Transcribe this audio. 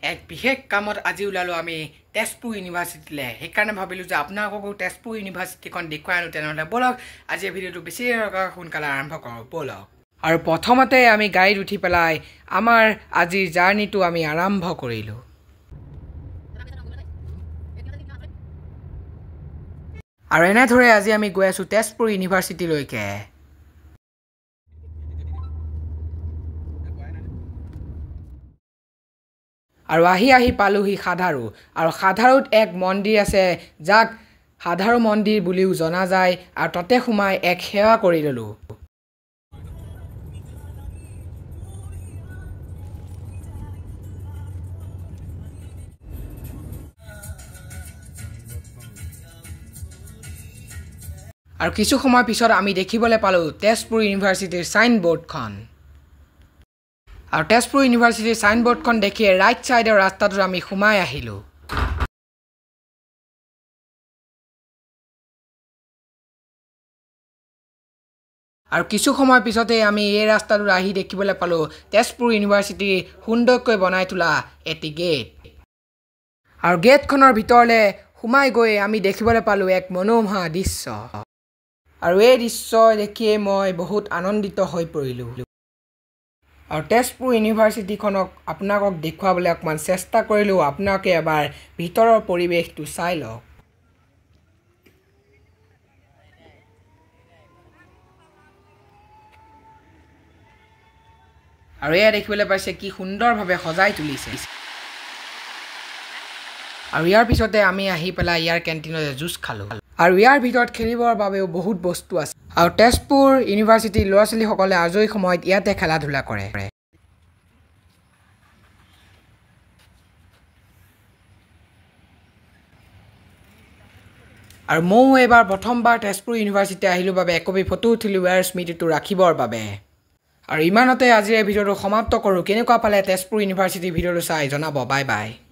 এক বিশেষ কামত আজি ওলালো আমি তেজপুৰ ইউনিভাৰ্চিটিলৈ সেইকাৰণে ভাবিলোঁ যে আপোনালোককো তেজপুৰ ইউনিভাৰ্চিটিখন দেখুৱাই আনো তেনেহ'লে ব'লক আজি ভিডিঅ'টো বেছি সোনকালে আৰম্ভ কৰোঁ ব'লক আৰু প্ৰথমতে আমি গাড়ীত উঠি পেলাই আমাৰ আজিৰ জাৰ্ণিটো আমি আৰম্ভ কৰিলোঁ আৰু এনেদৰে আজি আমি গৈ আছোঁ তেজপুৰ ইউনিভাৰ্চিটিলৈকে আৰু আহি পালোহি সাধাৰু আৰু সাধাৰুত এক মন্দিৰ আছে যাক সাধাৰু মন্দিৰ বুলিও জনা যায় আৰু তাতে সোমাই এক সেৱা কৰি ল'লোঁ আৰু কিছু সময় পিছত আমি দেখিবলৈ পালোঁ তেজপুৰ ইউনিভাৰ্চিটিৰ ছাইনবোৰ্ডখন আৰু তেজপুৰ ইউনিভাৰ্চিটিৰ ছাইনবোৰ্ডখন দেখিয়ে ৰাইট ছাইডৰ ৰাস্তাটোত আমি সোমাই আহিলোঁ আৰু কিছু সময় পিছতে আমি এই ৰাস্তাটোত আহি দেখিবলৈ পালোঁ তেজপুৰ ইউনিভাৰ্চিটিৰ সুন্দৰকৈ বনাই তোলা এটি গেট আৰু গেটখনৰ ভিতৰলৈ সোমাই গৈ আমি দেখিবলৈ পালোঁ এক মনোমোহা দৃশ্য আৰু এই দৃশ্য দেখিয়ে মই বহুত আনন্দিত হৈ পৰিলোঁ আৰু তেজপুৰ ইউনিভাৰ্চিটিখনক আপোনালোকক দেখুৱাবলৈ অকণমান চেষ্টা কৰিলোঁ আপোনালোকে এবাৰ ভিতৰৰ পৰিৱেশটো চাই লওক আৰু এয়া দেখিবলৈ পাইছে কি সুন্দৰভাৱে সজাই তুলিছে আৰু ইয়াৰ পিছতে আমি আহি পেলাই ইয়াৰ কেণ্টিনতে জুচ খালোঁ আৰু ইয়াৰ ভিতৰত খেলিবৰ বাবেও বহুত বস্তু আছে আৰু তেজপুৰ ইউনিভাৰ্চিটিৰ ল'ৰা ছোৱালীসকলে আজৰি সময়ত ইয়াতে খেলা ধূলা কৰে আৰু ময়ো এইবাৰ প্ৰথমবাৰ তেজপুৰ ইউনিভাৰ্চিটি আহিলোঁ বাবে একপি ফটো উঠিলোঁ ইয়াৰ স্মৃতিটো ৰাখিবৰ বাবে আৰু ইমানতে আজিৰ এই ভিডিঅ'টো সমাপ্ত কৰোঁ কেনেকুৱা পালে তেজপুৰ ইউনিভাৰ্চিটিৰ ভিডিঅ'টো চাই জনাব বাই বাই